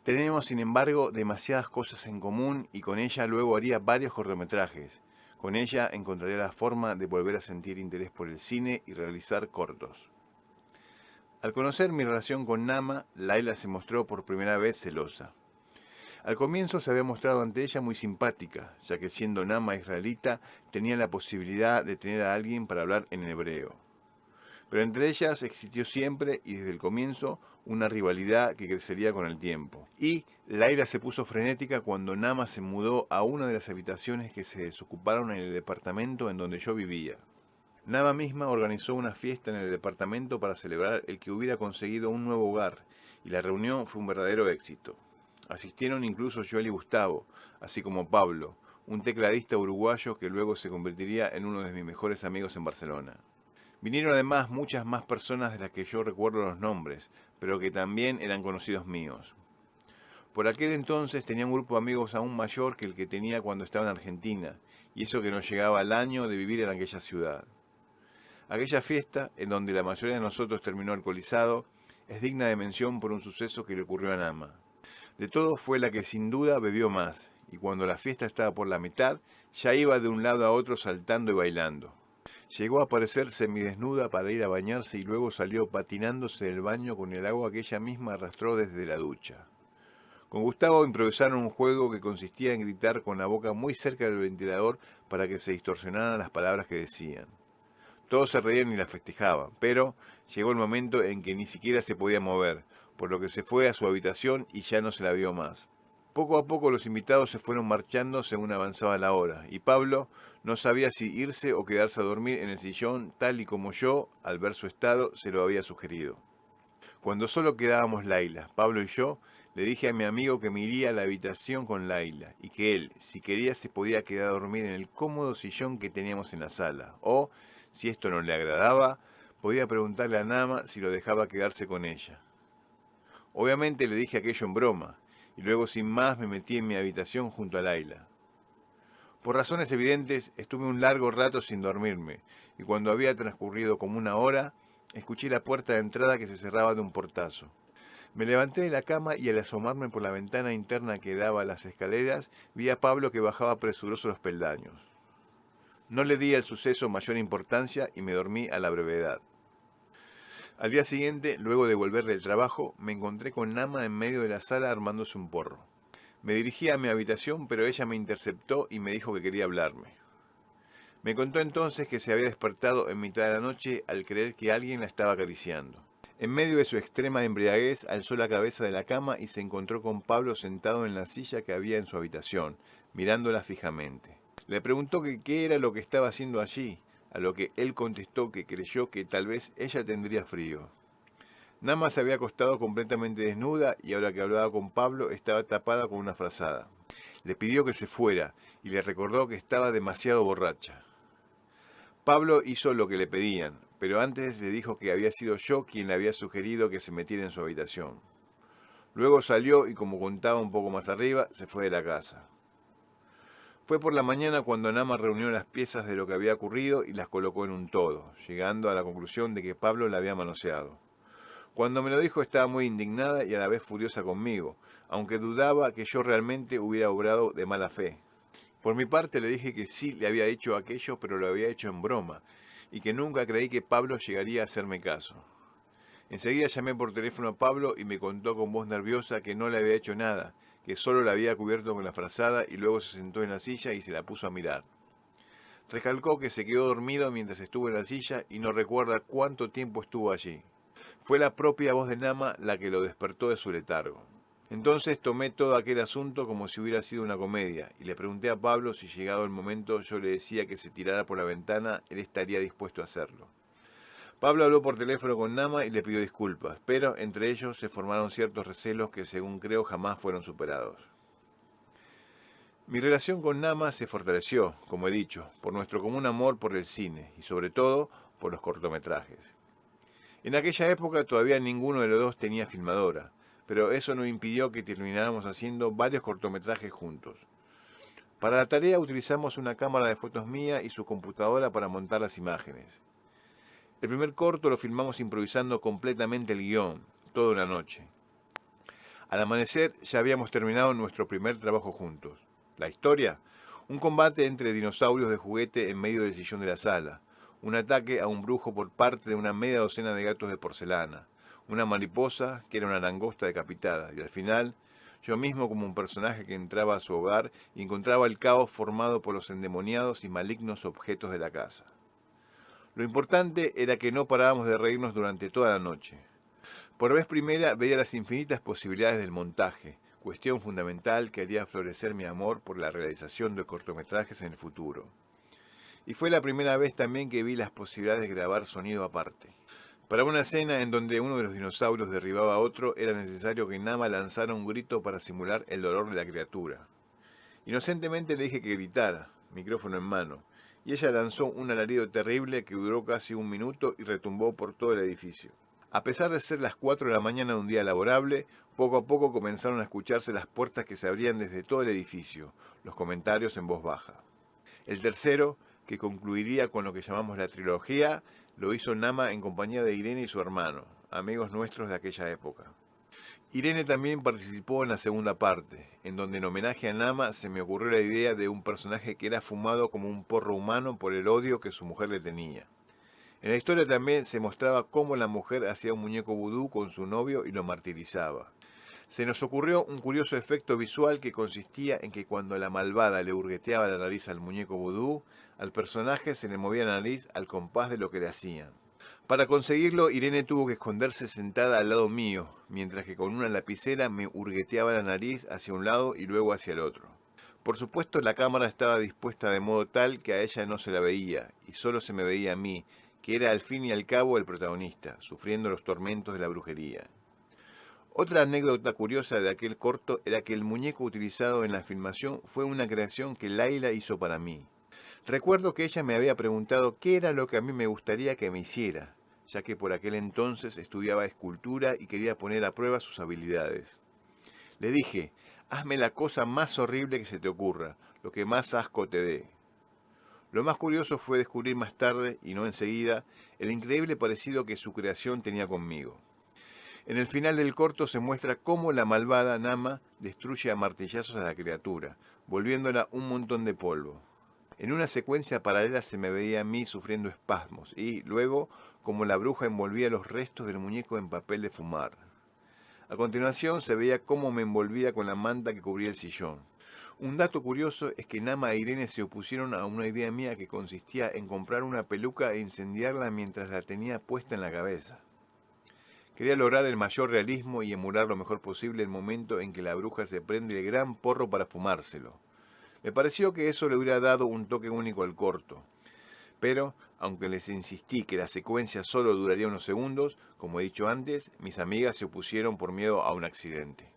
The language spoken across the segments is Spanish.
Tenemos, sin embargo, demasiadas cosas en común y con ella luego haría varios cortometrajes. Con ella encontraría la forma de volver a sentir interés por el cine y realizar cortos. Al conocer mi relación con Nama, Laila se mostró por primera vez celosa. Al comienzo se había mostrado ante ella muy simpática, ya que siendo Nama israelita tenía la posibilidad de tener a alguien para hablar en hebreo. Pero entre ellas existió siempre y desde el comienzo una rivalidad que crecería con el tiempo. Y Laila se puso frenética cuando Nama se mudó a una de las habitaciones que se desocuparon en el departamento en donde yo vivía. Nama misma organizó una fiesta en el departamento para celebrar el que hubiera conseguido un nuevo hogar, y la reunión fue un verdadero éxito. Asistieron incluso Joel y Gustavo, así como Pablo, un tecladista uruguayo que luego se convertiría en uno de mis mejores amigos en Barcelona. Vinieron además muchas más personas de las que yo recuerdo los nombres, pero que también eran conocidos míos. Por aquel entonces tenía un grupo de amigos aún mayor que el que tenía cuando estaba en Argentina, y eso que nos llegaba al año de vivir en aquella ciudad. Aquella fiesta, en donde la mayoría de nosotros terminó alcoholizado, es digna de mención por un suceso que le ocurrió a Nama. De todos fue la que sin duda bebió más, y cuando la fiesta estaba por la mitad, ya iba de un lado a otro saltando y bailando. Llegó a aparecer semidesnuda para ir a bañarse y luego salió patinándose del baño con el agua que ella misma arrastró desde la ducha. Con Gustavo improvisaron un juego que consistía en gritar con la boca muy cerca del ventilador para que se distorsionaran las palabras que decían. Todos se reían y la festejaban, pero llegó el momento en que ni siquiera se podía mover, por lo que se fue a su habitación y ya no se la vio más. Poco a poco los invitados se fueron marchando según avanzaba la hora, y Pablo no sabía si irse o quedarse a dormir en el sillón tal y como yo, al ver su estado, se lo había sugerido. Cuando solo quedábamos Laila, Pablo y yo, le dije a mi amigo que me iría a la habitación con Laila y que él, si quería, se podía quedar a dormir en el cómodo sillón que teníamos en la sala, o, si esto no le agradaba, podía preguntarle a Nama si lo dejaba quedarse con ella. Obviamente le dije aquello en broma, y luego sin más me metí en mi habitación junto a Laila. Por razones evidentes, estuve un largo rato sin dormirme, y cuando había transcurrido como una hora, escuché la puerta de entrada que se cerraba de un portazo. Me levanté de la cama y al asomarme por la ventana interna que daba a las escaleras, vi a Pablo que bajaba presuroso los peldaños. No le di al suceso mayor importancia y me dormí a la brevedad. Al día siguiente, luego de volver del trabajo, me encontré con Nama en medio de la sala armándose un porro. Me dirigí a mi habitación, pero ella me interceptó y me dijo que quería hablarme. Me contó entonces que se había despertado en mitad de la noche al creer que alguien la estaba acariciando. En medio de su extrema embriaguez, alzó la cabeza de la cama y se encontró con Pablo sentado en la silla que había en su habitación, mirándola fijamente. Le preguntó que qué era lo que estaba haciendo allí, a lo que él contestó que creyó que tal vez ella tendría frío. Nama se había acostado completamente desnuda y ahora que hablaba con Pablo estaba tapada con una frazada. Le pidió que se fuera y le recordó que estaba demasiado borracha. Pablo hizo lo que le pedían, pero antes le dijo que había sido yo quien le había sugerido que se metiera en su habitación. Luego salió y, como contaba un poco más arriba, se fue de la casa. Fue por la mañana cuando Nama reunió las piezas de lo que había ocurrido y las colocó en un todo, llegando a la conclusión de que Pablo la había manoseado. Cuando me lo dijo estaba muy indignada y a la vez furiosa conmigo, aunque dudaba que yo realmente hubiera obrado de mala fe. Por mi parte le dije que sí le había hecho aquello, pero lo había hecho en broma, y que nunca creí que Pablo llegaría a hacerme caso. Enseguida llamé por teléfono a Pablo y me contó con voz nerviosa que no le había hecho nada, que solo la había cubierto con la frazada y luego se sentó en la silla y se la puso a mirar. Recalcó que se quedó dormido mientras estuvo en la silla y no recuerda cuánto tiempo estuvo allí. Fue la propia voz de Nama la que lo despertó de su letargo. Entonces tomé todo aquel asunto como si hubiera sido una comedia y le pregunté a Pablo si llegado el momento yo le decía que se tirara por la ventana, él estaría dispuesto a hacerlo. Pablo habló por teléfono con Nama y le pidió disculpas, pero entre ellos se formaron ciertos recelos que según creo jamás fueron superados. Mi relación con Nama se fortaleció, como he dicho, por nuestro común amor por el cine y sobre todo por los cortometrajes. En aquella época todavía ninguno de los dos tenía filmadora, pero eso no impidió que termináramos haciendo varios cortometrajes juntos. Para la tarea utilizamos una cámara de fotos mía y su computadora para montar las imágenes. El primer corto lo filmamos improvisando completamente el guión, toda una noche. Al amanecer ya habíamos terminado nuestro primer trabajo juntos. La historia: un combate entre dinosaurios de juguete en medio del sillón de la sala, un ataque a un brujo por parte de una media docena de gatos de porcelana, una mariposa que era una langosta decapitada, y al final, yo mismo como un personaje que entraba a su hogar y encontraba el caos formado por los endemoniados y malignos objetos de la casa. Lo importante era que no parábamos de reírnos durante toda la noche. Por vez primera veía las infinitas posibilidades del montaje, cuestión fundamental que haría florecer mi amor por la realización de cortometrajes en el futuro. Y fue la primera vez también que vi las posibilidades de grabar sonido aparte. Para una escena en donde uno de los dinosaurios derribaba a otro, era necesario que Nama lanzara un grito para simular el dolor de la criatura. Inocentemente le dije que gritara, micrófono en mano, y ella lanzó un alarido terrible que duró casi un minuto y retumbó por todo el edificio. A pesar de ser las 4 de la mañana de un día laborable, poco a poco comenzaron a escucharse las puertas que se abrían desde todo el edificio, los comentarios en voz baja. El tercero, que concluiría con lo que llamamos la trilogía, lo hizo Nama en compañía de Irene y su hermano, amigos nuestros de aquella época. Irene también participó en la segunda parte, en donde en homenaje a Nama se me ocurrió la idea de un personaje que era fumado como un porro humano por el odio que su mujer le tenía. En la historia también se mostraba cómo la mujer hacía un muñeco vudú con su novio y lo martirizaba. Se nos ocurrió un curioso efecto visual que consistía en que cuando la malvada le hurgueteaba la nariz al muñeco vudú, al personaje se le movía la nariz al compás de lo que le hacían. Para conseguirlo, Irene tuvo que esconderse sentada al lado mío, mientras que con una lapicera me hurgueteaba la nariz hacia un lado y luego hacia el otro. Por supuesto, la cámara estaba dispuesta de modo tal que a ella no se la veía, y solo se me veía a mí, que era al fin y al cabo el protagonista, sufriendo los tormentos de la brujería. Otra anécdota curiosa de aquel corto era que el muñeco utilizado en la filmación fue una creación que Laila hizo para mí. Recuerdo que ella me había preguntado qué era lo que a mí me gustaría que me hiciera, ya que por aquel entonces estudiaba escultura y quería poner a prueba sus habilidades. Le dije: hazme la cosa más horrible que se te ocurra, lo que más asco te dé. Lo más curioso fue descubrir más tarde, y no enseguida, el increíble parecido que su creación tenía conmigo. En el final del corto se muestra cómo la malvada Nama destruye a martillazos a la criatura, volviéndola un montón de polvo. En una secuencia paralela se me veía a mí sufriendo espasmos y, luego, como la bruja envolvía los restos del muñeco en papel de fumar. A continuación se veía cómo me envolvía con la manta que cubría el sillón. Un dato curioso es que Nama e Irene se opusieron a una idea mía que consistía en comprar una peluca e incendiarla mientras la tenía puesta en la cabeza. Quería lograr el mayor realismo y emular lo mejor posible el momento en que la bruja se prende el gran porro para fumárselo. Me pareció que eso le hubiera dado un toque único al corto. Pero, aunque les insistí que la secuencia solo duraría unos segundos, como he dicho antes, mis amigas se opusieron por miedo a un accidente.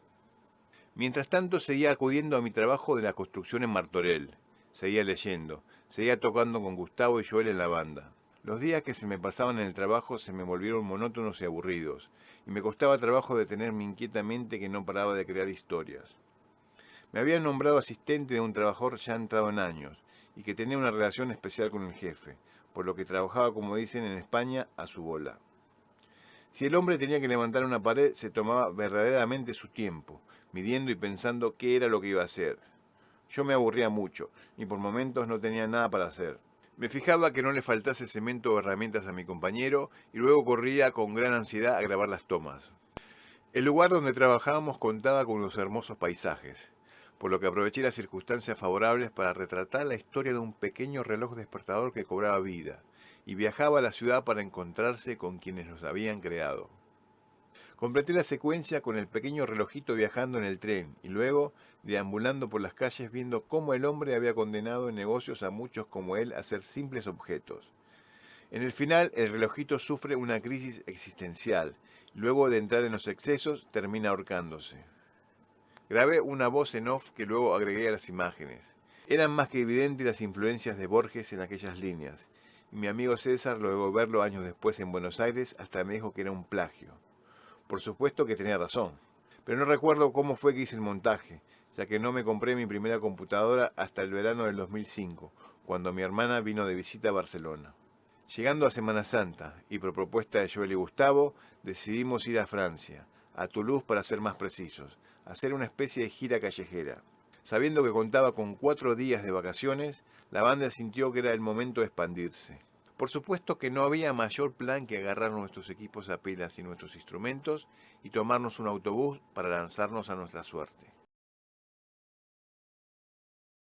Mientras tanto, seguía acudiendo a mi trabajo de la construcción en Martorell. Seguía leyendo, seguía tocando con Gustavo y Joel en la banda. Los días que se me pasaban en el trabajo se me volvieron monótonos y aburridos, y me costaba trabajo detenerme inquietamente que no paraba de crear historias. Me habían nombrado asistente de un trabajador ya entrado en años, y que tenía una relación especial con el jefe, por lo que trabajaba, como dicen en España, a su bola. Si el hombre tenía que levantar una pared, se tomaba verdaderamente su tiempo, midiendo y pensando qué era lo que iba a hacer. Yo me aburría mucho, y por momentos no tenía nada para hacer. Me fijaba que no le faltase cemento o herramientas a mi compañero, y luego corría con gran ansiedad a grabar las tomas. El lugar donde trabajábamos contaba con unos hermosos paisajes, por lo que aproveché las circunstancias favorables para retratar la historia de un pequeño reloj despertador que cobraba vida, y viajaba a la ciudad para encontrarse con quienes los habían creado. Completé la secuencia con el pequeño relojito viajando en el tren, y luego deambulando por las calles viendo cómo el hombre había condenado en negocios a muchos como él a ser simples objetos. En el final, el relojito sufre una crisis existencial, y luego de entrar en los excesos, termina ahorcándose. Grabé una voz en off que luego agregué a las imágenes. Eran más que evidentes las influencias de Borges en aquellas líneas, y mi amigo César, luego de verlo años después en Buenos Aires, hasta me dijo que era un plagio. Por supuesto que tenía razón, pero no recuerdo cómo fue que hice el montaje, ya que no me compré mi primera computadora hasta el verano del 2005, cuando mi hermana vino de visita a Barcelona. Llegando a Semana Santa, y por propuesta de Joel y Gustavo, decidimos ir a Francia, a Toulouse para ser más precisos, hacer una especie de gira callejera. Sabiendo que contaba con 4 días de vacaciones, la banda sintió que era el momento de expandirse. Por supuesto que no había mayor plan que agarrar nuestros equipos a pilas y nuestros instrumentos y tomarnos un autobús para lanzarnos a nuestra suerte.